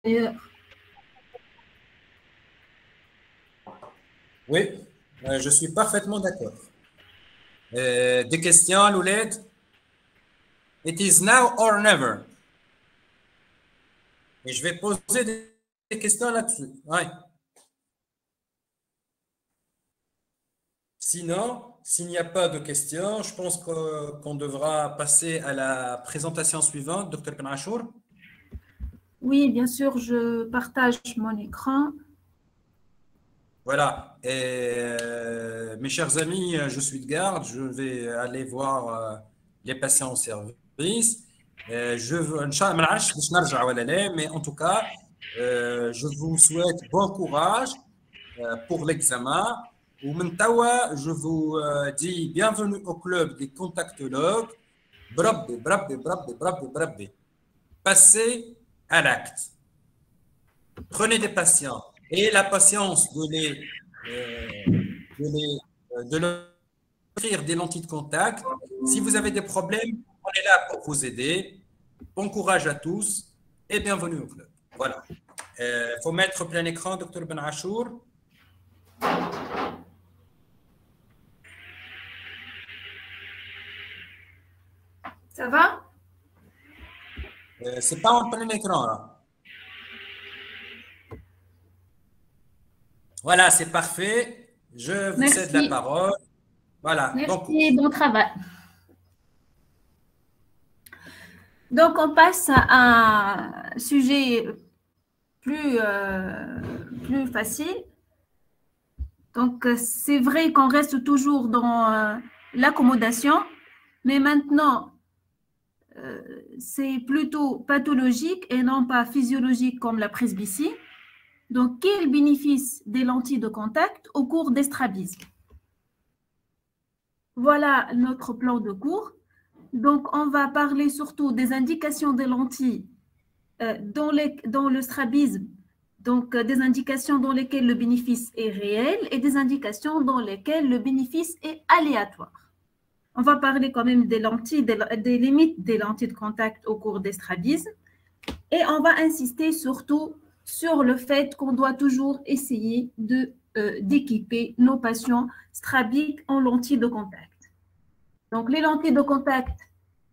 Oui, je suis parfaitement d'accord. Des questions, Louled? It is now or never. Et je vais poser des questions là-dessus. Ouais. Sinon, s'il n'y a pas de questions, je pense qu'on devra passer à la présentation suivante, Dr. Benachour. Oui, bien sûr, je partage mon écran. Voilà. Et, mes chers amis, je suis de garde. Je vais aller voir les patients au service. Je veux, Inch'Allah, mais en tout cas, je vous souhaite bon courage pour l'examen. Ou maintenant, je vous dis bienvenue au club des contactologues. Brabbi, brabbi, brabbi, brabbi, brabbi. Passez à l'acte. Prenez des patients et la patience de leur offrir des lentilles de contact. Si vous avez des problèmes, on est là pour vous aider. Bon courage à tous et bienvenue au club. Voilà. Il faut mettre plein écran, Dr. Benachour. Ça va? C'est pas en plein écran là. Voilà, c'est parfait. Je vous cède la parole. Voilà. Merci, bon travail. Donc, on passe à un sujet plus facile. Donc, c'est vrai qu'on reste toujours dans l'accommodation, mais maintenant, c'est plutôt pathologique et non pas physiologique comme la presbytie. Donc, quel bénéfice des lentilles de contact au cours des strabismes? Voilà notre plan de cours. Donc, on va parler surtout des indications des lentilles dans le strabisme, donc des indications dans lesquelles le bénéfice est réel et des indications dans lesquelles le bénéfice est aléatoire. On va parler quand même des lentilles, des limites des lentilles de contact au cours des strabismes et on va insister surtout sur le fait qu'on doit toujours essayer d'équiper nos patients strabiques en lentilles de contact. Donc, les lentilles de contact,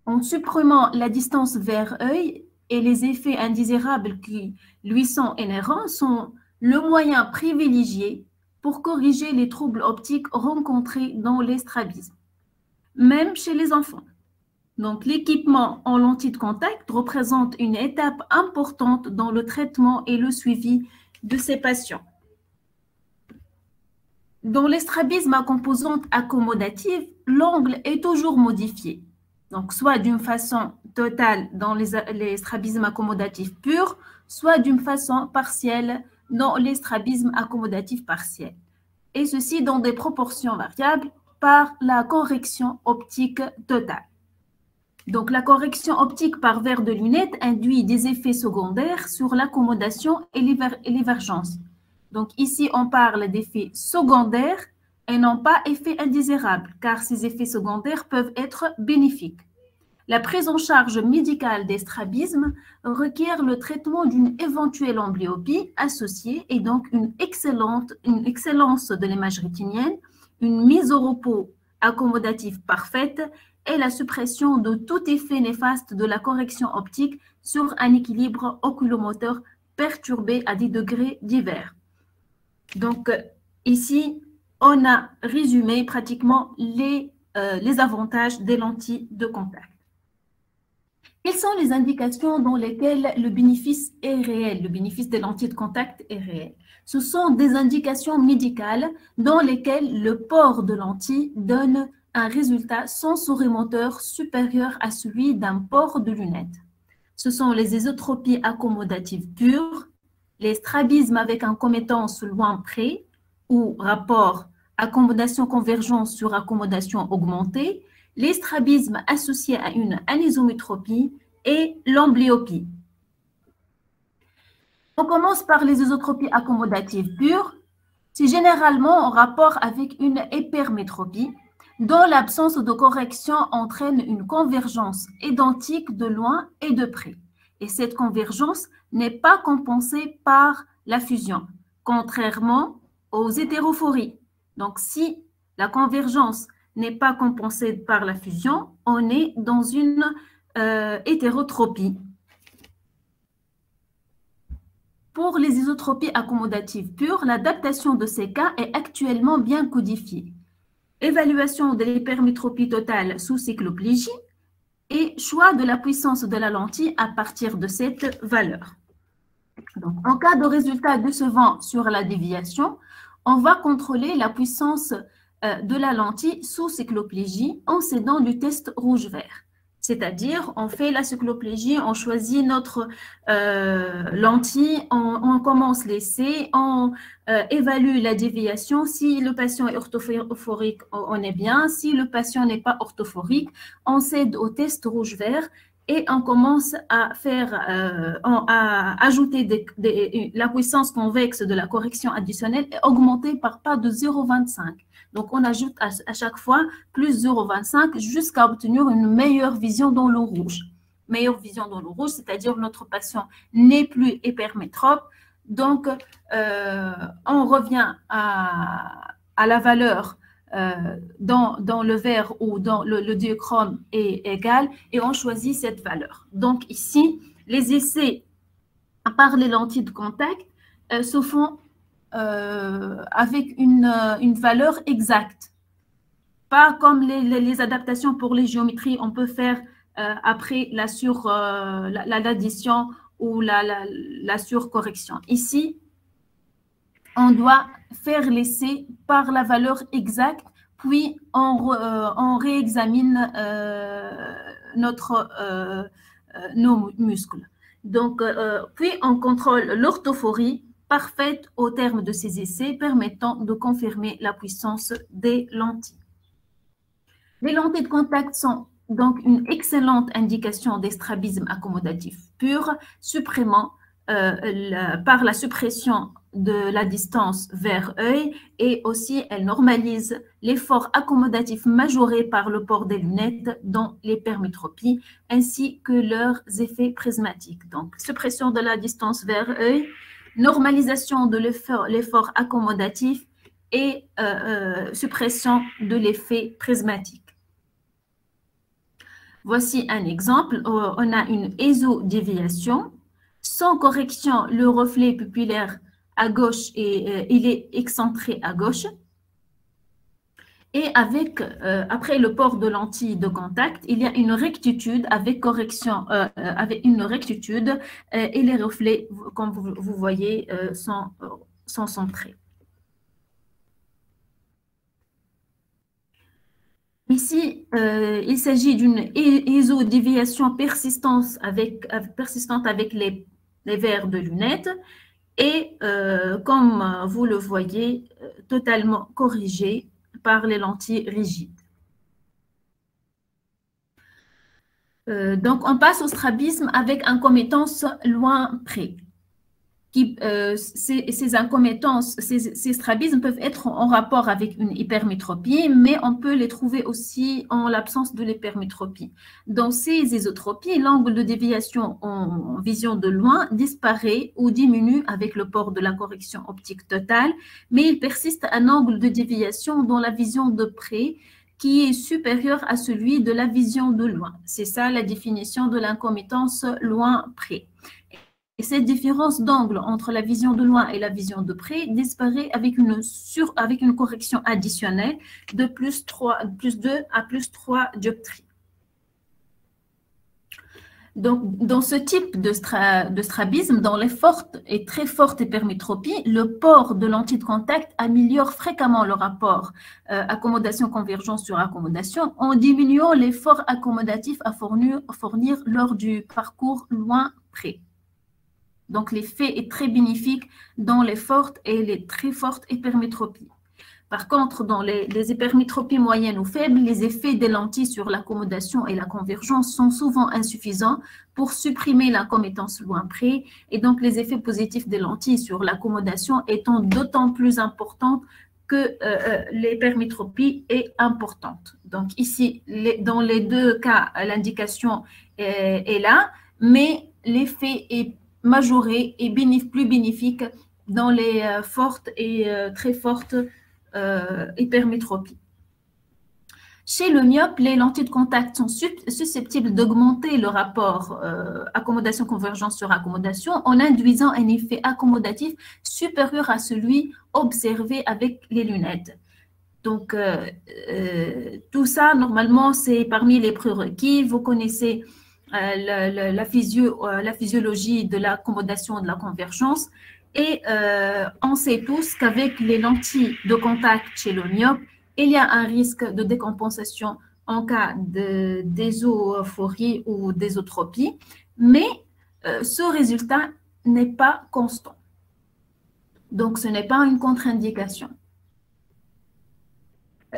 en supprimant la distance vers œil et les effets indésirables qui lui sont inhérents, sont le moyen privilégié pour corriger les troubles optiques rencontrés dans les strabismes, même chez les enfants. Donc, l'équipement en lentilles de contact représente une étape importante dans le traitement et le suivi de ces patients. Dans les strabismes à composante accommodative, l'angle est toujours modifié. Donc, soit d'une façon totale dans les strabismes accommodatifs purs, soit d'une façon partielle dans les strabismes accommodatifs partiels. Et ceci dans des proportions variables par la correction optique totale. Donc, la correction optique par verre de lunettes induit des effets secondaires sur l'accommodation et l'émergence. Donc, ici, on parle d'effets secondaires et non pas effets indésirables, car ces effets secondaires peuvent être bénéfiques. La prise en charge médicale des strabismes requiert le traitement d'une éventuelle amblyopie associée et donc une excellence de l'image rétinienne, une mise au repos accommodative parfaite et la suppression de tout effet néfaste de la correction optique sur un équilibre oculomoteur perturbé à des degrés divers. Donc, ici, on a résumé pratiquement les avantages des lentilles de contact. Quelles sont les indications dans lesquelles le bénéfice est réel, le bénéfice des lentilles de contact est réel? Ce sont des indications médicales dans lesquelles le port de lentilles donne un résultat sensorimoteur supérieur à celui d'un port de lunettes. Ce sont les ésotropies accommodatives pures, les strabismes avec un commétance loin près ou rapport accommodation-convergence sur accommodation augmentée, les strabismes associés à une anisométropie et l'amblyopie. On commence par les ésotropies accommodatives pures. C'est généralement en rapport avec une hypermétropie, dont l'absence de correction entraîne une convergence identique de loin et de près. Et cette convergence n'est pas compensée par la fusion, contrairement aux hétérophories. Donc, si la convergence n'est pas compensée par la fusion, on est dans une hétérotropie. Pour les isotropies accommodatives pures, l'adaptation de ces cas est actuellement bien codifiée. Évaluation de l'hypermétropie totale sous cycloplégie et choix de la puissance de la lentille à partir de cette valeur. Donc, en cas de résultat décevant sur la déviation, on va contrôler la puissance de la lentille sous cycloplégie en s'aidant du test rouge-vert. C'est-à-dire, on fait la cycloplégie, on choisit notre lentille, on commence l'essai, on évalue la déviation. Si le patient est orthophorique, on est bien. Si le patient n'est pas orthophorique, on cède au test rouge-vert et on commence à faire, à ajouter la puissance convexe de la correction additionnelle et augmenter par pas de 0,25. Donc, on ajoute à chaque fois plus 0,25 jusqu'à obtenir une meilleure vision dans l'eau rouge. Meilleure vision dans l'eau rouge, c'est-à-dire notre patient n'est plus hypermétrope. Donc, on revient à la valeur dans le vert ou dans le diachrome est égal et on choisit cette valeur. Donc, ici, les essais par les lentilles de contact se font avec une valeur exacte. Pas comme les adaptations pour les géométries, on peut faire après l'addition ou la surcorrection. Ici, on doit faire l'essai par la valeur exacte, puis on réexamine nos muscles. Donc, puis on contrôle l'orthophorie parfaite au terme de ces essais, permettant de confirmer la puissance des lentilles. Les lentilles de contact sont donc une excellente indication des strabismes accommodatifs purs, supprimant par la suppression de la distance vers œil et aussi elles normalisent l'effort accommodatif majoré par le port des lunettes dans l'hypermétropie ainsi que leurs effets prismatiques. Donc, suppression de la distance vers œil, normalisation de l'effort accommodatif et suppression de l'effet prismatique. Voici un exemple. On a une ésodéviation. Sans correction, le reflet pupillaire à gauche et il est excentré à gauche. Et après le port de lentilles de contact, il y a une rectitude avec correction, avec une rectitude et les reflets, comme vous voyez, sont centrés. Ici, il s'agit d'une ésodéviation persistante avec les verres de lunettes et, comme vous le voyez, totalement corrigée par les lentilles rigides. Donc, on passe au strabisme avec incommétance loin-près. Ces incommétances, ces strabismes peuvent être en rapport avec une hypermétropie, mais on peut les trouver aussi en l'absence de l'hypermétropie. Dans ces isotropies, l'angle de déviation en vision de loin disparaît ou diminue avec le port de la correction optique totale, mais il persiste un angle de déviation dans la vision de près qui est supérieur à celui de la vision de loin. C'est ça la définition de l'incommétance loin-près. Et cette différence d'angle entre la vision de loin et la vision de près disparaît avec une correction additionnelle de plus 2 à plus 3 dioptries. Donc, dans ce type de strabisme, dans les fortes et très fortes hypermétropies, le port de lentilles de contact améliore fréquemment le rapport accommodation-convergence sur accommodation en diminuant l'effort accommodatif à fournir lors du parcours loin-près. Donc, l'effet est très bénéfique dans les fortes et les très fortes hypermétropies. Par contre, dans les hypermétropies moyennes ou faibles, les effets des lentilles sur l'accommodation et la convergence sont souvent insuffisants pour supprimer l'incommétance loin-près et donc les effets positifs des lentilles sur l'accommodation étant d'autant plus importants que l'hypermétropie est importante. Donc ici, dans les deux cas, l'indication est là, mais l'effet est majoré et plus bénéfique dans les fortes et très fortes hypermétropies. Chez le myope, les lentilles de contact sont susceptibles d'augmenter le rapport accommodation-convergence sur accommodation en induisant un effet accommodatif supérieur à celui observé avec les lunettes. Donc, tout ça, normalement, c'est parmi les prérequis. Vous connaissez la physiologie de l'accommodation et de la convergence. Et on sait tous qu'avec les lentilles de contact chez le myope, il y a un risque de décompensation en cas de désophorie ou d'ésotropie, mais ce résultat n'est pas constant. Donc, ce n'est pas une contre-indication.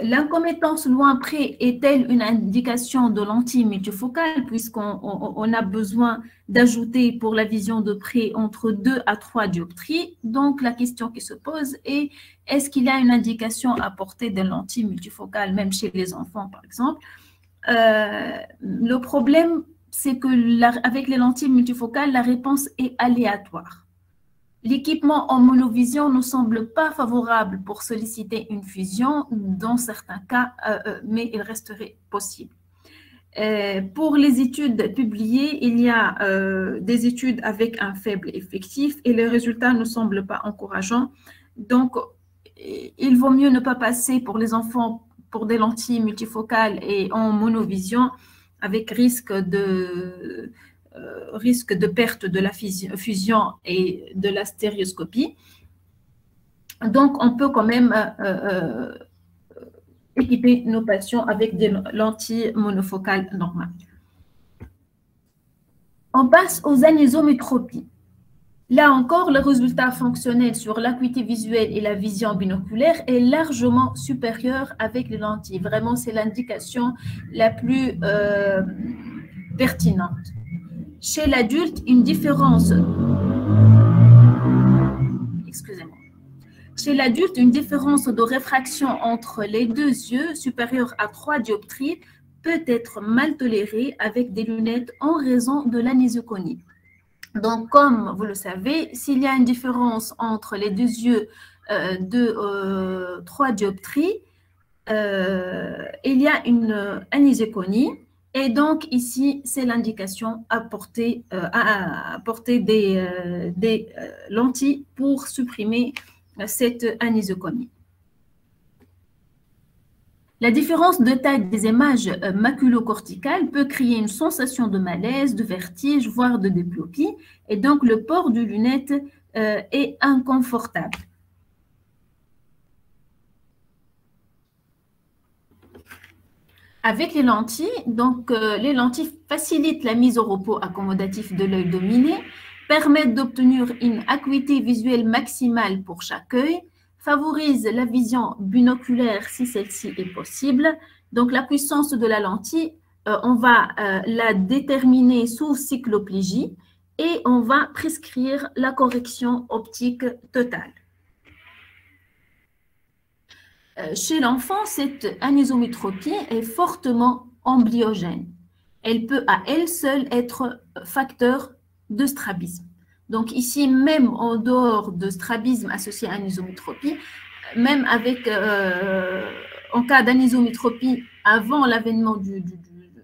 L'incompétence loin près est-elle une indication de lentille multifocale puisqu'on a besoin d'ajouter pour la vision de près entre 2 à 3 dioptries. Donc, la question qui se pose est, est-ce qu'il y a une indication à portée des lentilles multifocales, même chez les enfants, par exemple? Le problème, c'est que avec les lentilles multifocales, la réponse est aléatoire. L'équipement en monovision ne semble pas favorable pour solliciter une fusion dans certains cas, mais il resterait possible. Pour les études publiées, il y a des études avec un faible effectif et les résultats ne semblent pas encourageants. Donc, il vaut mieux ne pas passer pour les enfants pour des lentilles multifocales et en monovision avec risque de perte de la fusion et de la stéréoscopie. Donc, on peut quand même équiper nos patients avec des lentilles monofocales normales. On passe aux anisométropies. Là encore, le résultat fonctionnel sur l'acuité visuelle et la vision binoculaire est largement supérieur avec les lentilles. Vraiment, c'est l'indication la plus pertinente. Chez l'adulte, une différence de réfraction entre les deux yeux supérieure à 3 dioptries peut être mal tolérée avec des lunettes en raison de l'anésioconie. Donc, comme vous le savez, s'il y a une différence entre les deux yeux de 3 dioptries, il y a une anésioconie. Et donc, ici, c'est l'indication à porter des lentilles pour supprimer cette anésioconie. La différence de taille des images maculo-corticales peut créer une sensation de malaise, de vertige, voire de diplopie. Et donc, le port de lunettes est inconfortable. Avec les lentilles, donc les lentilles facilitent la mise au repos accommodatif de l'œil dominé, permettent d'obtenir une acuité visuelle maximale pour chaque œil, favorisent la vision binoculaire si celle-ci est possible. Donc la puissance de la lentille, on va la déterminer sous cycloplégie et on va prescrire la correction optique totale. Chez l'enfant, cette anisométropie est fortement embryogène. Elle peut à elle seule être facteur de strabisme. Donc ici, même en dehors de strabisme associé à anisométropie, même avec, en cas d'anisométropie avant l'avènement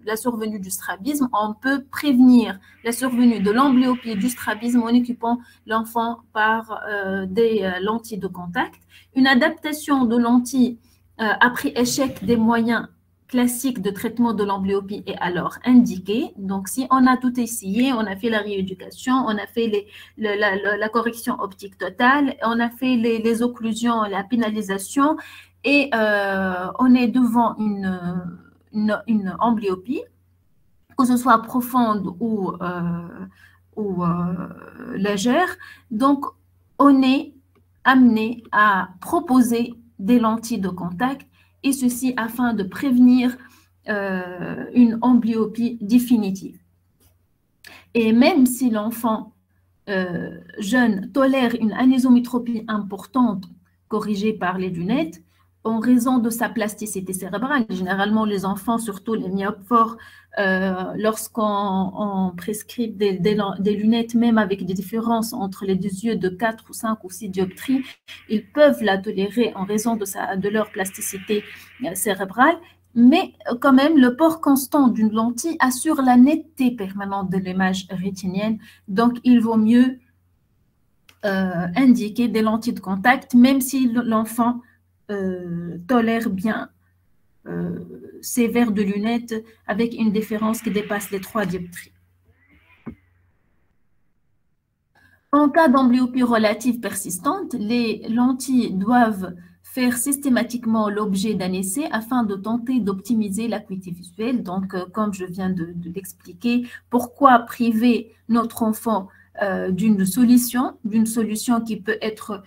la survenue du strabisme, on peut prévenir la survenue de l'amblyopie et du strabisme en équipant l'enfant par des lentilles de contact. Une adaptation de lentilles après échec des moyens classiques de traitement de l'amblyopie est alors indiquée. Donc, si on a tout essayé, on a fait la rééducation, on a fait la correction optique totale, on a fait les occlusions, la pénalisation, et on est devant une amblyopie, que ce soit profonde ou légère. Donc, on est amené à proposer des lentilles de contact, et ceci afin de prévenir une amblyopie définitive. Et même si l'enfant jeune tolère une anisométropie importante corrigée par les lunettes, en raison de sa plasticité cérébrale. Généralement, les enfants, surtout les myopes forts, lorsqu'on prescrit des lunettes, même avec des différences entre les deux yeux de 4 ou 5 ou 6 dioptries, ils peuvent la tolérer en raison de leur plasticité cérébrale. Mais quand même, le port constant d'une lentille assure la netteté permanente de l'image rétinienne. Donc, il vaut mieux indiquer des lentilles de contact, même si l'enfant tolère bien ces verres de lunettes avec une différence qui dépasse les 3 dioptries. En cas d'amblyopie relative persistante, les lentilles doivent faire systématiquement l'objet d'un essai afin de tenter d'optimiser l'acuité visuelle. Donc, comme je viens de l'expliquer, pourquoi priver notre enfant d'une solution qui peut être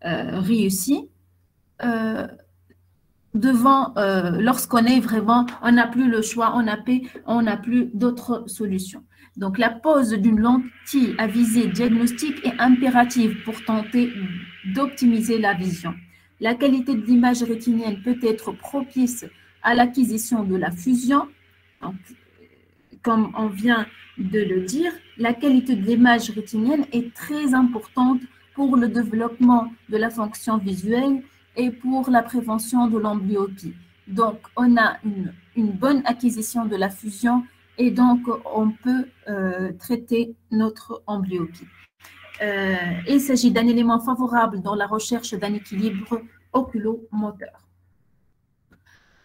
réussie lorsqu'on est vraiment, on n'a plus le choix, on n'a plus d'autres solutions. Donc, la pose d'une lentille à visée diagnostique est impérative pour tenter d'optimiser la vision. La qualité de l'image rétinienne peut être propice à l'acquisition de la fusion. Donc, comme on vient de le dire, la qualité de l'image rétinienne est très importante pour le développement de la fonction visuelle et pour la prévention de l'amblyopie. Donc, on a une bonne acquisition de la fusion et donc on peut traiter notre amblyopie. Il s'agit d'un élément favorable dans la recherche d'un équilibre oculomoteur.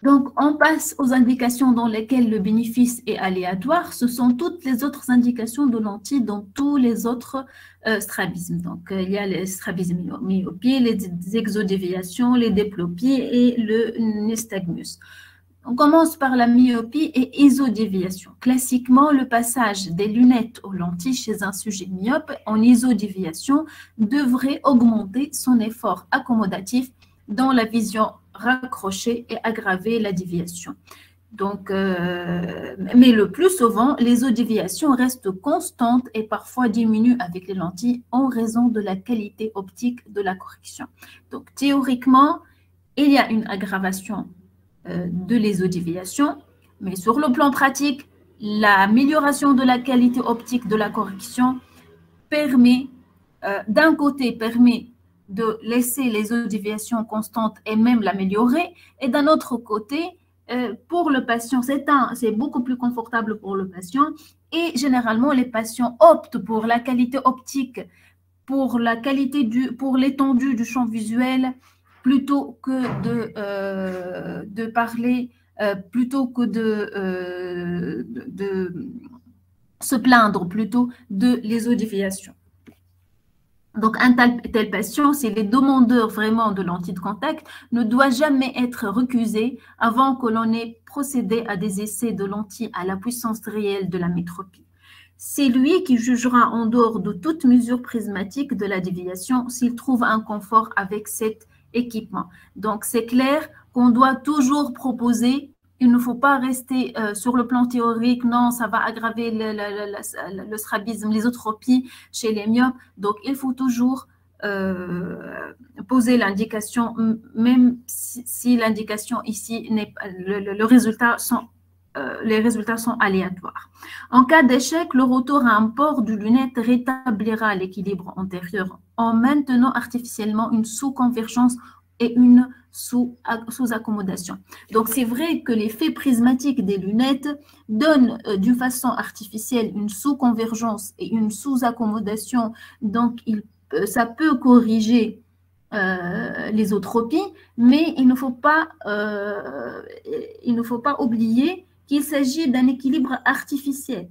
Donc, on passe aux indications dans lesquelles le bénéfice est aléatoire. Ce sont toutes les autres indications de lentilles dans tous les autres strabismes. Donc, il y a les strabismes myopie, les exodéviations, les diplopies et le nystagmus. On commence par la myopie et isodéviation. Classiquement, le passage des lunettes aux lentilles chez un sujet myope en isodéviation devrait augmenter son effort accommodatif dans la vision raccrochée et aggraver la déviation. Donc, mais le plus souvent, les déviations restent constantes et parfois diminuent avec les lentilles en raison de la qualité optique de la correction. Donc, théoriquement, il y a une aggravation de l'ésodéviation, mais sur le plan pratique, l'amélioration de la qualité optique de la correction permet, d'un côté, de laisser les déviations constantes et même l'améliorer, et d'un autre côté, pour le patient, c'est beaucoup plus confortable pour le patient, et généralement, les patients optent pour la qualité optique, pour l'étendue du champ visuel, plutôt que de parler, plutôt que de se plaindre plutôt de l'ésodéviation. Donc, un tel patient, s'il est demandeur vraiment de lentilles de contact, ne doit jamais être recusé avant que l'on ait procédé à des essais de lentilles à la puissance réelle de la métropie. C'est lui qui jugera en dehors de toute mesure prismatique de la déviation s'il trouve un confort avec cet équipement. Donc, c'est clair qu'on doit toujours proposer. Il ne faut pas rester sur le plan théorique, non, ça va aggraver le strabisme, l'ésotropie chez les myopes. Donc, il faut toujours poser l'indication, même si l'indication ici n'est pas, les résultats sont aléatoires. En cas d'échec, le retour à un port de lunettes rétablira l'équilibre antérieur en maintenant artificiellement une sous-convergence et une sous-accommodation. Donc, c'est vrai que l'effet prismatique des lunettes donne d'une façon artificielle une sous-convergence et une sous-accommodation. Donc, ça peut corriger l'ésotropie, mais il ne faut pas oublier qu'il s'agit d'un équilibre artificiel.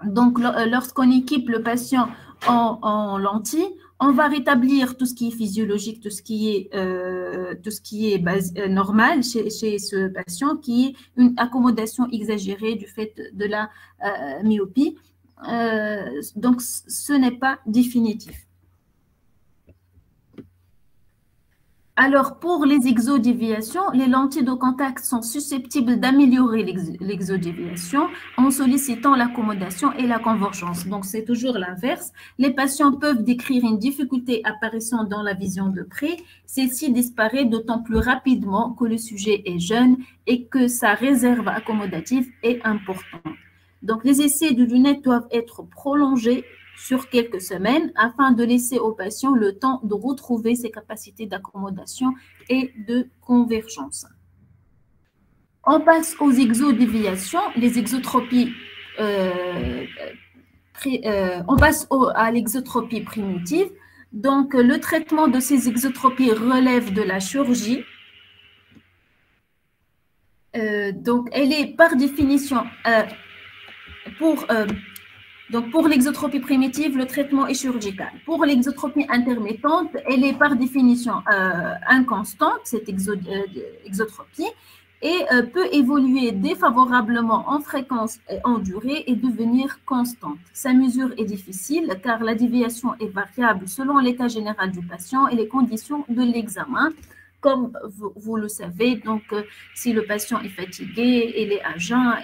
Donc, lorsqu'on équipe le patient en lentilles, on va rétablir tout ce qui est physiologique, tout ce qui est normal chez ce patient, qui est une accommodation exagérée du fait de la myopie. Donc, ce n'est pas définitif. Alors, pour les exodéviations, les lentilles de contact sont susceptibles d'améliorer l'exodéviation en sollicitant l'accommodation et la convergence. Donc, c'est toujours l'inverse. Les patients peuvent décrire une difficulté apparaissant dans la vision de près. Celle-ci disparaît d'autant plus rapidement que le sujet est jeune et que sa réserve accommodative est importante. Donc, les essais de lunettes doivent être prolongés sur quelques semaines afin de laisser au patient le temps de retrouver ses capacités d'accommodation et de convergence. On passe aux exodéviations, les exotropies. On passe à l'exotropie primitive. Donc, le traitement de ces exotropies relève de la chirurgie. Donc, elle est par définition donc, pour l'exotropie primitive, le traitement est chirurgical. Pour l'exotropie intermittente, elle est par définition inconstante, cette exotropie, et peut évoluer défavorablement en fréquence et en durée et devenir constante. Sa mesure est difficile car la déviation est variable selon l'état général du patient et les conditions de l'examen. Comme vous le savez, donc si le patient est fatigué, il est à jeun,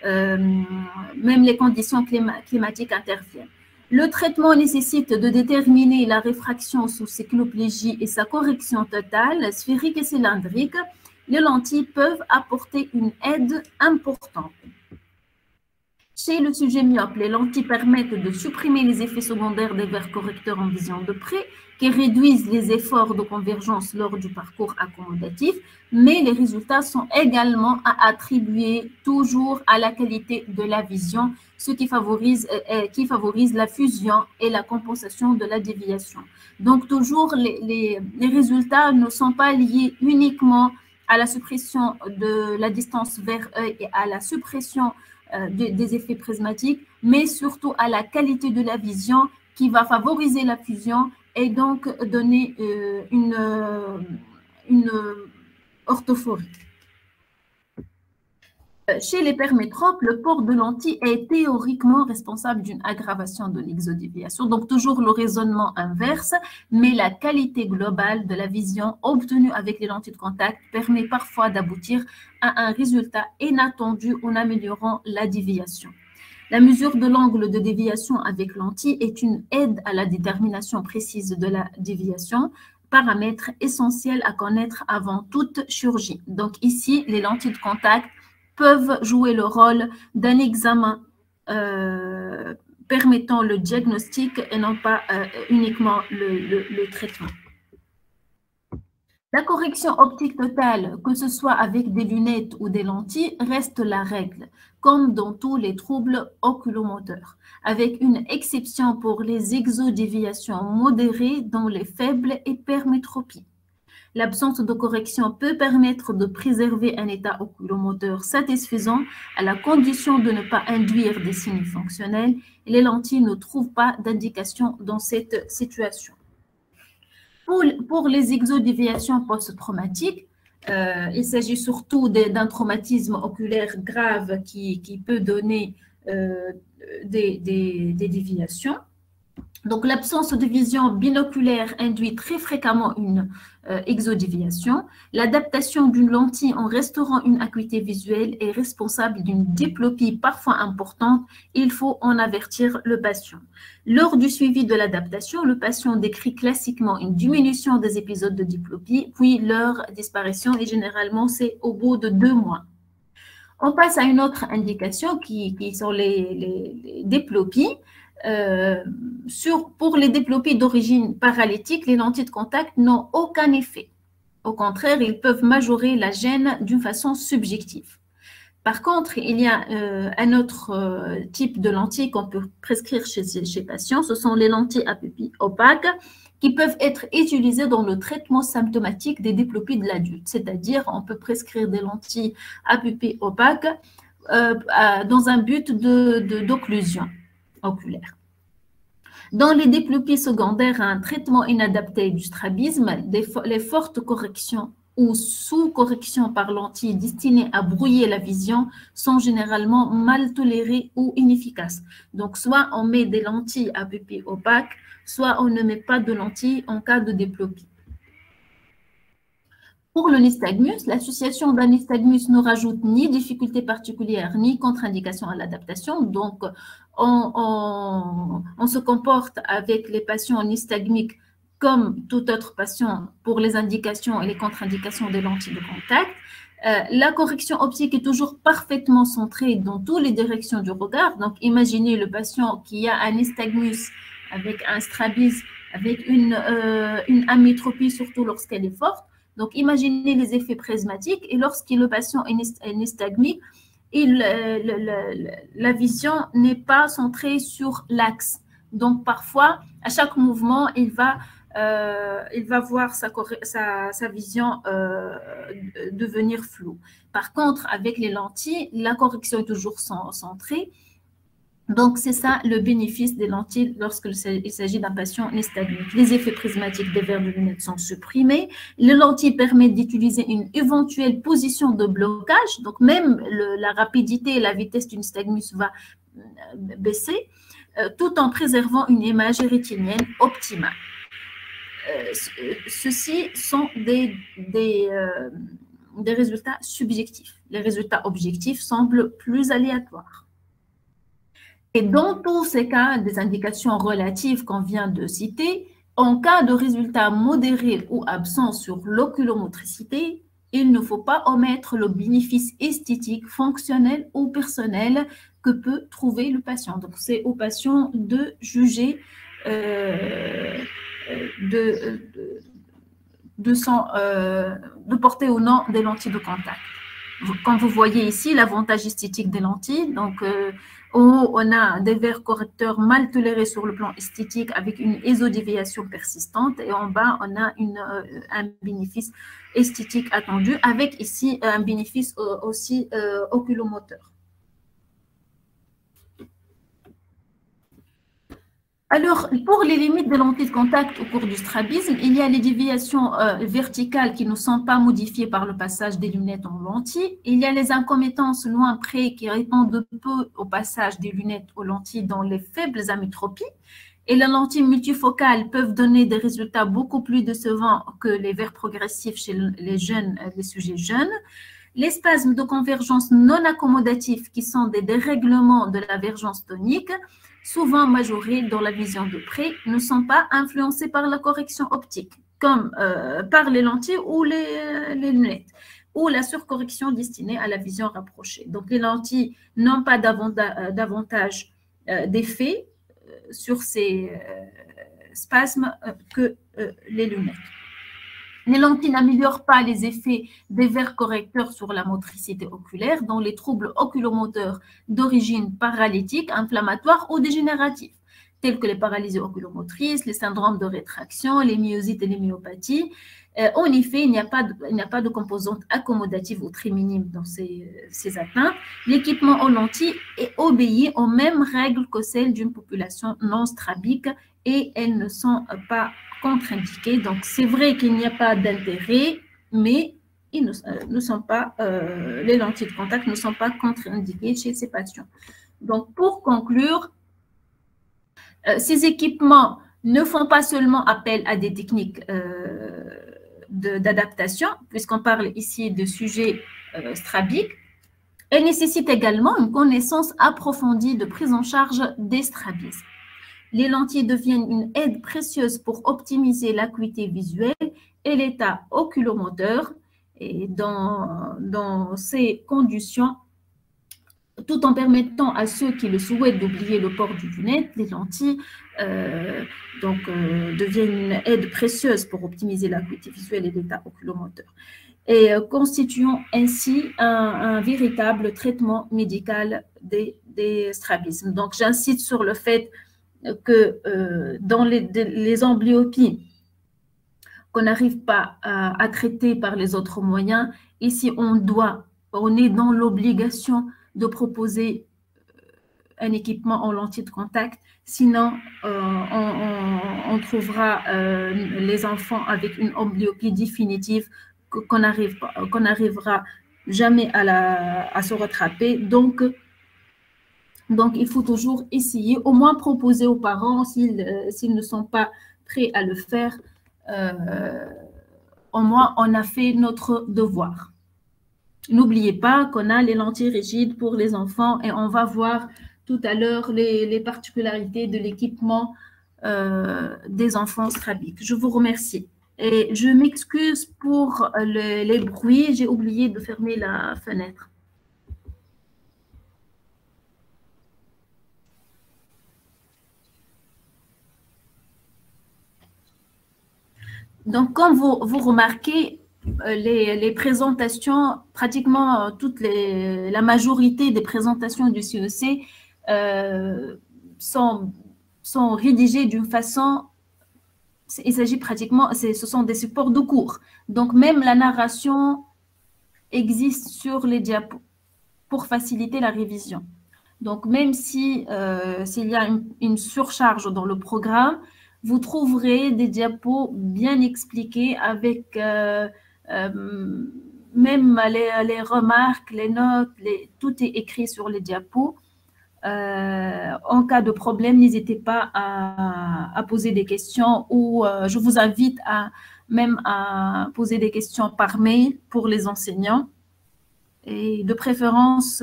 même les conditions climatiques interviennent. Le traitement nécessite de déterminer la réfraction sous cycloplégie et sa correction totale, sphérique et cylindrique. Les lentilles peuvent apporter une aide importante. Chez le sujet myope, les lentilles permettent de supprimer les effets secondaires des verres correcteurs en vision de près, qui réduisent les efforts de convergence lors du parcours accommodatif, mais les résultats sont également à attribuer toujours à la qualité de la vision, ce qui favorise la fusion et la compensation de la déviation. Donc, toujours, les résultats ne sont pas liés uniquement à la suppression de la distance vers œil et à la suppression des effets prismatiques, mais surtout à la qualité de la vision qui va favoriser la fusion et donc donner une orthophorie. Chez les permétropes, le port de lentilles est théoriquement responsable d'une aggravation de l'exodéviation, donc toujours le raisonnement inverse, mais la qualité globale de la vision obtenue avec les lentilles de contact permet parfois d'aboutir à un résultat inattendu en améliorant la déviation. La mesure de l'angle de déviation avec lentilles est une aide à la détermination précise de la déviation, paramètre essentiel à connaître avant toute chirurgie. Donc ici, les lentilles de contact peuvent jouer le rôle d'un examen permettant le diagnostic et non pas uniquement le traitement. La correction optique totale, que ce soit avec des lunettes ou des lentilles, reste la règle, comme dans tous les troubles oculomoteurs, avec une exception pour les exodéviations modérées dans les faibles hypermétropies. L'absence de correction peut permettre de préserver un état oculomoteur satisfaisant à la condition de ne pas induire des signes fonctionnels et les lentilles ne trouvent pas d'indication dans cette situation. Pour les exodéviations post-traumatiques, il s'agit surtout d'un traumatisme oculaire grave qui peut donner des déviations. Donc, l'absence de vision binoculaire induit très fréquemment une exodéviation. L'adaptation d'une lentille en restaurant une acuité visuelle est responsable d'une diplopie parfois importante. Il faut en avertir le patient. Lors du suivi de l'adaptation, le patient décrit classiquement une diminution des épisodes de diplopie, puis leur disparition, et généralement, c'est au bout de 2 mois. On passe à une autre indication qui sont les diplopies. Pour les diplopies d'origine paralytique, les lentilles de contact n'ont aucun effet. Au contraire, ils peuvent majorer la gêne d'une façon subjective. Par contre, il y a un autre type de lentilles qu'on peut prescrire chez patients, ce sont les lentilles à pupille opaques qui peuvent être utilisées dans le traitement symptomatique des diplopies de l'adulte. C'est-à-dire, on peut prescrire des lentilles à pupille opaques dans un but d'occlusion oculaire. Dans les diplopies secondaires à un traitement inadapté du strabisme, les fortes corrections ou sous-corrections par lentille destinées à brouiller la vision sont généralement mal tolérées ou inefficaces. Donc, soit on met des lentilles à pupille opaque, soit on ne met pas de lentilles en cas de diplopie. Pour le nystagmus, l'association d'un nystagmus ne rajoute ni difficulté particulière ni contre-indication à l'adaptation. Donc, on se comporte avec les patients nystagmiques comme tout autre patient pour les indications et les contre-indications des lentilles de contact. La correction optique est toujours parfaitement centrée dans toutes les directions du regard. Donc, imaginez le patient qui a un nystagmus avec un strabisme, avec une amétropie, surtout lorsqu'elle est forte. Donc, imaginez les effets prismatiques et lorsque le patient est nystagmique, la vision n'est pas centrée sur l'axe. Donc, parfois, à chaque mouvement, il va voir sa vision devenir floue. Par contre, avec les lentilles, la correction est toujours centrée. Donc, c'est ça le bénéfice des lentilles lorsqu'il s'agit d'un patient nystagmique. Les effets prismatiques des verres de lunettes sont supprimés. Les lentilles permettent d'utiliser une éventuelle position de blocage. Donc, même la rapidité et la vitesse du nystagmus va baisser, tout en préservant une image rétinienne optimale. Ceux-ci sont des résultats subjectifs. Les résultats objectifs semblent plus aléatoires. Et dans tous ces cas, des indications relatives qu'on vient de citer, en cas de résultats modérés ou absents sur l'oculomotricité, il ne faut pas omettre le bénéfice esthétique, fonctionnel ou personnel que peut trouver le patient. Donc, c'est au patient de juger de porter ou non des lentilles de contact. Comme vous voyez ici, l'avantage esthétique des lentilles, donc on a des verres correcteurs mal tolérés sur le plan esthétique avec une ésodéviation persistante et en bas, on a un bénéfice esthétique attendu avec ici un bénéfice aussi oculomoteur. Alors, pour les limites des lentilles de contact au cours du strabisme, il y a les déviations verticales qui ne sont pas modifiées par le passage des lunettes en lentilles. Il y a les incompétences loin près qui répondent peu au passage des lunettes aux lentilles dans les faibles amétropies. Et les lentilles multifocales peuvent donner des résultats beaucoup plus décevants que les verres progressifs chez les sujets jeunes. Les spasmes de convergence non accommodatifs, qui sont des dérèglements de la vergence tonique, souvent majorés dans la vision de près, ne sont pas influencés par la correction optique, comme par les lentilles ou les lunettes, ou la surcorrection destinée à la vision rapprochée. Donc, les lentilles n'ont pas davantage d'effet sur ces spasmes que les lunettes. Les lentilles n'améliorent pas les effets des verres correcteurs sur la motricité oculaire dans les troubles oculomoteurs d'origine paralytique, inflammatoire ou dégénérative, tels que les paralysies oculomotrices, les syndromes de rétraction, les myosites et les myopathies. En effet, il n'y a pas de composante accommodative ou très minime dans ces atteintes. L'équipement aux lentilles obéit aux mêmes règles que celles d'une population non strabique et elles ne sont pas contre-indiquées. Donc, c'est vrai qu'il n'y a pas d'intérêt, mais les lentilles de contact ne sont pas contre-indiquées chez ces patients. Donc, pour conclure, ces équipements ne font pas seulement appel à des techniques d'adaptation, puisqu'on parle ici de sujets strabiques. Elles nécessitent également une connaissance approfondie de prise en charge des strabismes. Les lentilles deviennent une aide précieuse pour optimiser l'acuité visuelle et l'état oculomoteur. Et dans ces conditions, tout en permettant à ceux qui le souhaitent d'oublier le port du lunette, les lentilles deviennent une aide précieuse pour optimiser l'acuité visuelle et l'état oculomoteur. Et constituant ainsi un véritable traitement médical des strabismes. Donc, j'insiste sur le fait que dans les amblyopies qu'on n'arrive pas à traiter par les autres moyens, ici on est dans l'obligation de proposer un équipement en lentilles de contact, sinon on trouvera les enfants avec une amblyopie définitive qu'on n'arrivera jamais à se rattraper. Donc, il faut toujours essayer, au moins proposer aux parents, s'ils ne sont pas prêts à le faire, au moins on a fait notre devoir. N'oubliez pas qu'on a les lentilles rigides pour les enfants et on va voir tout à l'heure les particularités de l'équipement des enfants strabiques. Je vous remercie. Et je m'excuse pour les bruits. J'ai oublié de fermer la fenêtre. Donc, comme vous remarquez, les présentations, pratiquement la majorité des présentations du CEC sont rédigées d'une façon, il s'agit pratiquement, ce sont des supports de cours. Donc, même la narration existe sur les diapos pour faciliter la révision. Donc, même s'il y a une surcharge dans le programme, vous trouverez des diapos bien expliqués avec même les remarques, les notes, tout est écrit sur les diapos. En cas de problème, n'hésitez pas à poser des questions ou je vous invite même à poser des questions par mail pour les enseignants et de préférence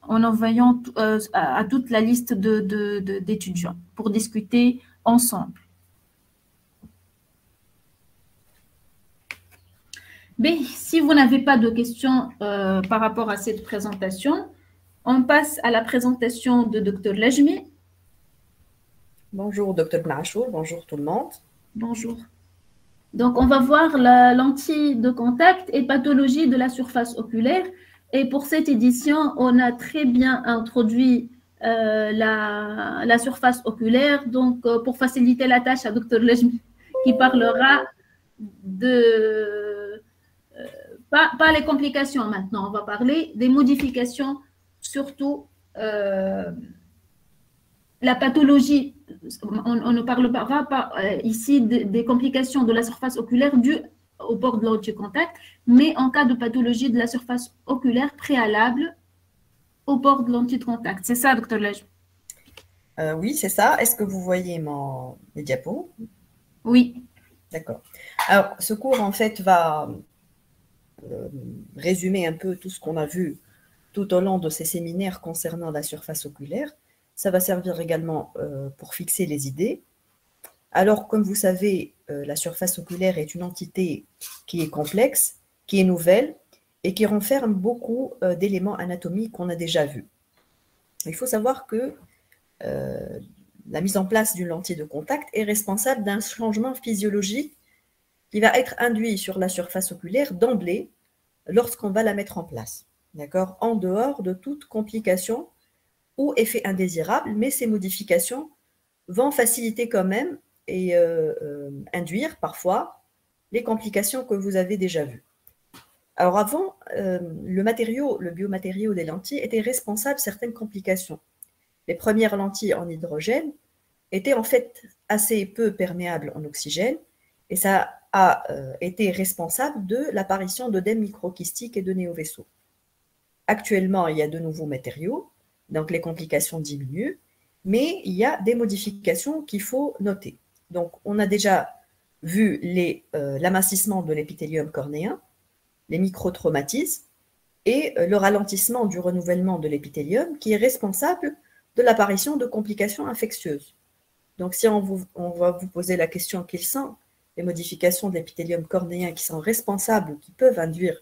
en envoyant à toute la liste d'étudiants pour discuter ensemble. Mais si vous n'avez pas de questions par rapport à cette présentation, on passe à la présentation de Dr Lajmi. Bonjour Dr Benhachour, bonjour tout le monde. Bonjour. Donc, on va voir la lentille de contact et pathologie de la surface oculaire. Et pour cette édition, on a très bien introduit la surface oculaire. Donc, pour faciliter la tâche à Dr Lajmi, qui parlera de... pas les complications maintenant, on va parler des modifications, surtout la pathologie. On ne parlera pas ici des complications de la surface oculaire dues au port de lentille contact, mais en cas de pathologie de la surface oculaire préalable au port de lentille de contact. C'est ça, Dr Laj? Oui, c'est ça. Est-ce que vous voyez mes diapos? Oui. D'accord. Alors, ce cours, en fait, va résumer un peu tout ce qu'on a vu tout au long de ces séminaires concernant la surface oculaire. Ça va servir également pour fixer les idées. Alors, comme vous savez, la surface oculaire est une entité qui est complexe, qui est nouvelle et qui renferme beaucoup d'éléments anatomiques qu'on a déjà vus. Il faut savoir que la mise en place d'une lentille de contact est responsable d'un changement physiologique qui va être induit sur la surface oculaire d'emblée lorsqu'on va la mettre en place, d'accord, en dehors de toute complication ou effet indésirable, mais ces modifications vont faciliter quand même et induire parfois les complications que vous avez déjà vues. Alors avant, le biomatériau des lentilles était responsable de certaines complications. Les premières lentilles en hydrogène étaient en fait assez peu perméables en oxygène et ça a été responsable de l'apparition d'œdèmes microkystiques et de néovaisseaux. Actuellement, il y a de nouveaux matériaux, donc les complications diminuent, mais il y a des modifications qu'il faut noter. Donc, on a déjà vu l'amincissement de l'épithélium cornéen, les microtraumatismes et le ralentissement du renouvellement de l'épithélium qui est responsable de l'apparition de complications infectieuses. Donc, si on va vous poser la question quelles sont les modifications de l'épithélium cornéen qui sont responsables ou qui peuvent induire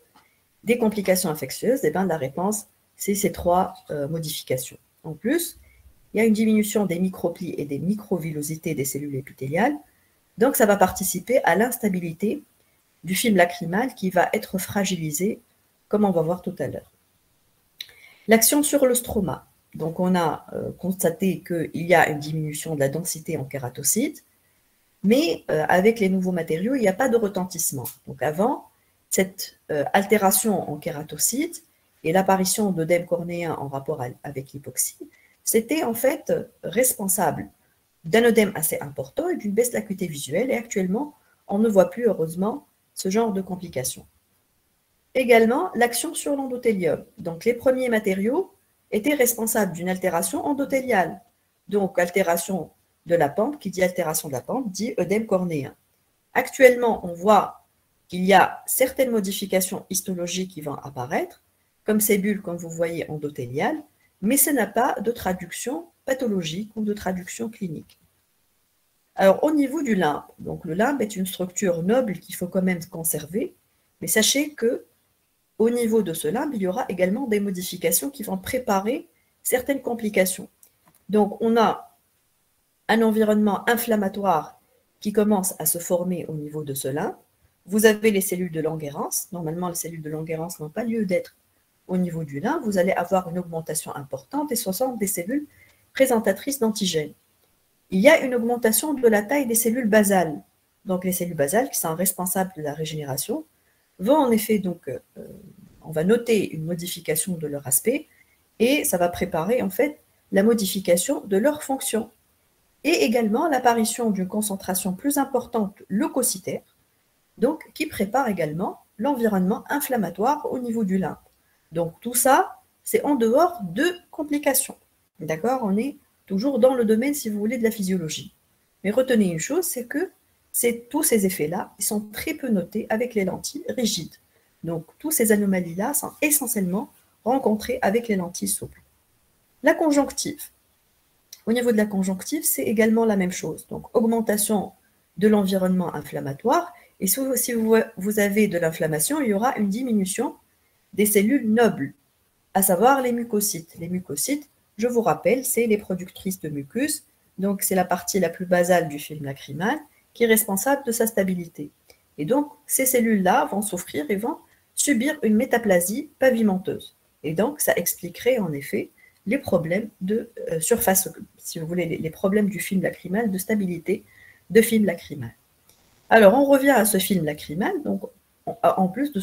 des complications infectieuses, eh bien, la réponse, c'est ces trois modifications. En plus, il y a une diminution des microplis et des microvillosités des cellules épithéliales, donc ça va participer à l'instabilité du film lacrymal qui va être fragilisé, comme on va voir tout à l'heure. L'action sur le stroma. Donc, on a constaté qu'il y a une diminution de la densité en kératocytes, mais avec les nouveaux matériaux, il n'y a pas de retentissement. Donc, avant, cette altération en kératocytes et l'apparition d'œdème cornéen en rapport avec l'hypoxie, c'était en fait responsable d'un œdème assez important et d'une baisse de l'acuité visuelle. Et actuellement, on ne voit plus, heureusement, ce genre de complications. Également, l'action sur l'endothélium. Donc, les premiers matériaux étaient responsables d'une altération endothéliale. Donc, altération de la pente, qui dit altération de la pente, dit œdème cornéen. Actuellement, on voit qu'il y a certaines modifications histologiques qui vont apparaître, comme ces bulles, comme vous voyez, endothéliales, mais ça n'a pas de traduction pathologique ou de traduction clinique. Alors, au niveau du limbe, donc le limbe est une structure noble qu'il faut quand même conserver, mais sachez que au niveau de ce limbe, il y aura également des modifications qui vont préparer certaines complications. Donc, on a un environnement inflammatoire qui commence à se former au niveau de ce limbe. Vous avez les cellules de Langerhans. Normalement, les cellules de Langerhans n'ont pas lieu d'être au niveau du limbe. Vous allez avoir une augmentation importante et ce sont des cellules présentatrices d'antigènes. Il y a une augmentation de la taille des cellules basales. Donc, les cellules basales, qui sont responsables de la régénération, vont en effet, donc, on va noter une modification de leur aspect et ça va préparer en fait la modification de leur fonction. Et également l'apparition d'une concentration plus importante leucocytaire, donc qui prépare également l'environnement inflammatoire au niveau du limbe. Donc tout ça, c'est en dehors de complications. D'accord? On est toujours dans le domaine, si vous voulez, de la physiologie. Mais retenez une chose, c'est que tous ces effets-là, ils sont très peu notés avec les lentilles rigides. Donc, toutes ces anomalies-là sont essentiellement rencontrées avec les lentilles souples. La conjonctive. Au niveau de la conjonctive, c'est également la même chose. Donc, augmentation de l'environnement inflammatoire. Et si vous avez de l'inflammation, il y aura une diminution des cellules nobles, à savoir les mucocytes. Les mucocytes, je vous rappelle, c'est les productrices de mucus. Donc, c'est la partie la plus basale du film lacrymal qui est responsable de sa stabilité. Et donc, ces cellules-là vont souffrir et vont subir une métaplasie pavimenteuse. Et donc, ça expliquerait en effet les problèmes de surface, si vous voulez, les problèmes du film lacrymal, de stabilité de film lacrymal. Alors, on revient à ce film lacrymal, donc, en plus de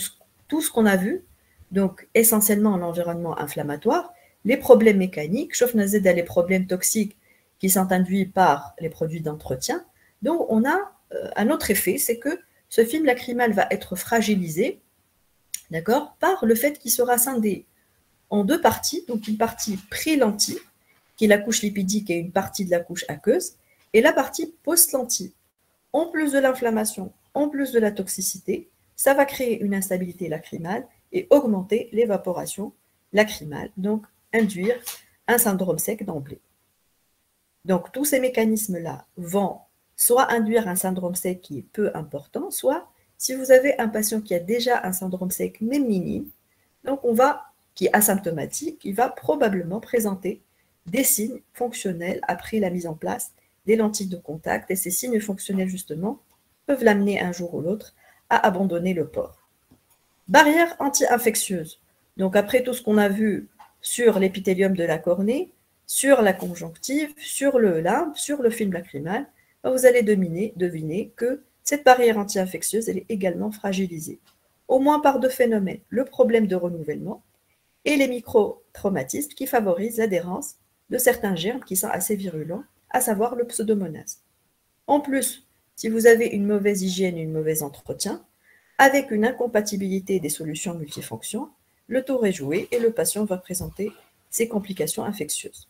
tout ce qu'on a vu, donc essentiellement l'environnement inflammatoire, les problèmes mécaniques, sauf les problèmes toxiques qui sont induits par les produits d'entretien. Donc, on a un autre effet, c'est que ce film lacrymal va être fragilisé, d'accord, par le fait qu'il sera scindé en deux parties, donc une partie pré-lentille, qui est la couche lipidique et une partie de la couche aqueuse, et la partie post-lentille. En plus de l'inflammation, en plus de la toxicité, ça va créer une instabilité lacrymale et augmenter l'évaporation lacrymale, donc induire un syndrome sec d'emblée. Donc, tous ces mécanismes-là vont soit induire un syndrome sec qui est peu important, soit si vous avez un patient qui a déjà un syndrome sec même minime, donc qui est asymptomatique, il va probablement présenter des signes fonctionnels après la mise en place des lentilles de contact. Et ces signes fonctionnels, justement, peuvent l'amener un jour ou l'autre à abandonner le port. Barrière anti-infectieuse. Donc, après tout ce qu'on a vu sur l'épithélium de la cornée, sur la conjonctive, sur le limbe, sur le film lacrymal, vous allez deviner que cette barrière anti-infectieuse, elle est également fragilisée. Au moins par deux phénomènes, le problème de renouvellement et les micro-traumatismes qui favorisent l'adhérence de certains germes qui sont assez virulents, à savoir le pseudomonas. En plus, si vous avez une mauvaise hygiène et un mauvais entretien, avec une incompatibilité des solutions multifonctions, le tour est joué et le patient va présenter ces complications infectieuses.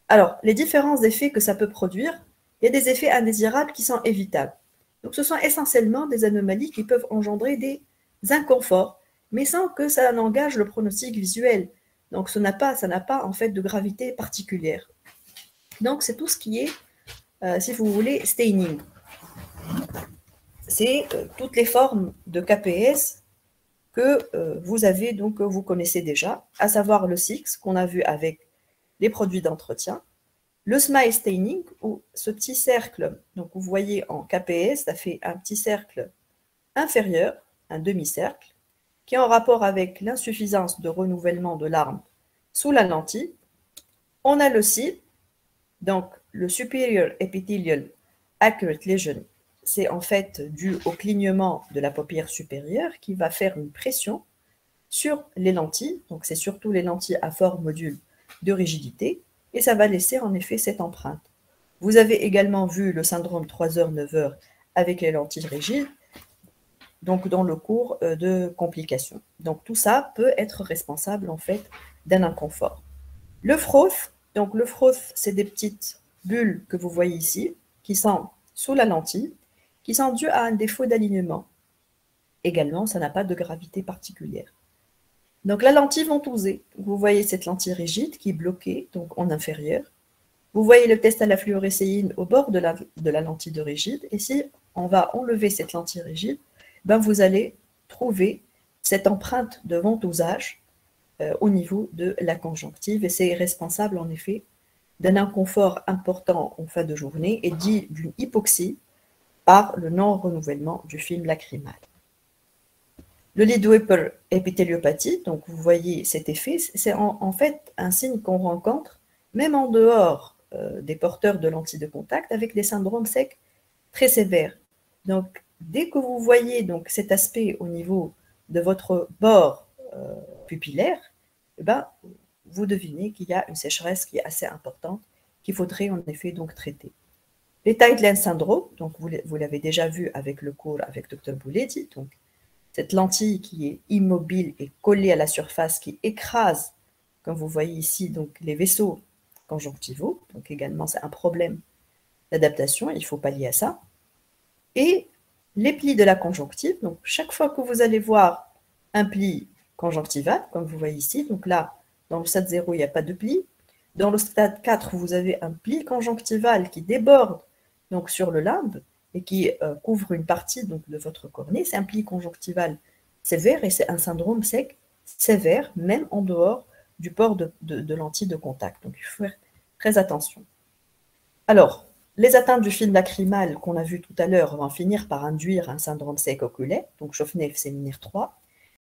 Alors, les différents effets que ça peut produire, il y a des effets indésirables qui sont évitables. Donc, ce sont essentiellement des anomalies qui peuvent engendrer des inconforts, mais sans que ça n'engage le pronostic visuel. Donc, ça n'a pas en fait de gravité particulière. Donc, c'est tout ce qui est, si vous voulez, staining. C'est toutes les formes de KPS que vous avez, donc que vous connaissez déjà, à savoir le SIX qu'on a vu avec les produits d'entretien, le smile staining, ou ce petit cercle, donc vous voyez en KPS, ça fait un petit cercle inférieur, un demi-cercle, qui est en rapport avec l'insuffisance de renouvellement de l'arme sous la lentille. On a le CELL, donc le Superior Epithelial Accurate Lesion, c'est en fait dû au clignement de la paupière supérieure qui va faire une pression sur les lentilles, donc c'est surtout les lentilles à fort module de rigidité, et ça va laisser en effet cette empreinte. Vous avez également vu le syndrome 3h-9h avec les lentilles rigides, donc dans le cours de complications. Donc tout ça peut être responsable en fait d'un inconfort. Le froth, donc le froth, c'est des petites bulles que vous voyez ici, qui sont sous la lentille, qui sont dus à un défaut d'alignement. Également, ça n'a pas de gravité particulière. Donc la lentille ventousée, vous voyez cette lentille rigide qui est bloquée, donc en inférieur. Vous voyez le test à la fluorescéine au bord de la lentille de rigide. Et si on va enlever cette lentille rigide, ben vous allez trouver cette empreinte de ventousage au niveau de la conjonctive. Et c'est responsable en effet d'un inconfort important en fin de journée et dit d'une hypoxie par le non-renouvellement du film lacrymal. Le lidoépitéliopathie, donc vous voyez cet effet, c'est en fait un signe qu'on rencontre même en dehors des porteurs de lentilles de contact avec des syndromes secs très sévères. Donc dès que vous voyez donc cet aspect au niveau de votre bord pupillaire, eh ben, vous devinez qu'il y a une sécheresse qui est assez importante qu'il faudrait en effet donc traiter. Les tight lens syndrome, donc vous l'avez déjà vu avec le cours avec Dr Bouledi, donc cette lentille qui est immobile et collée à la surface, qui écrase, comme vous voyez ici, donc les vaisseaux conjonctivaux. Donc également, c'est un problème d'adaptation, il faut pallier à ça. Et les plis de la conjonctive, donc chaque fois que vous allez voir un pli conjonctival, comme vous voyez ici, donc là, dans le stade 0, il n'y a pas de pli. Dans le stade 4, vous avez un pli conjonctival qui déborde donc, sur le limbe et qui couvre une partie donc, de votre cornée. C'est un pli conjonctival sévère et c'est un syndrome sec sévère, même en dehors du port de lentilles de contact. Donc, il faut faire très attention. Alors, les atteintes du film lacrymal qu'on a vu tout à l'heure vont finir par induire un syndrome sec oculaire, donc Chauffnet séminaire 3.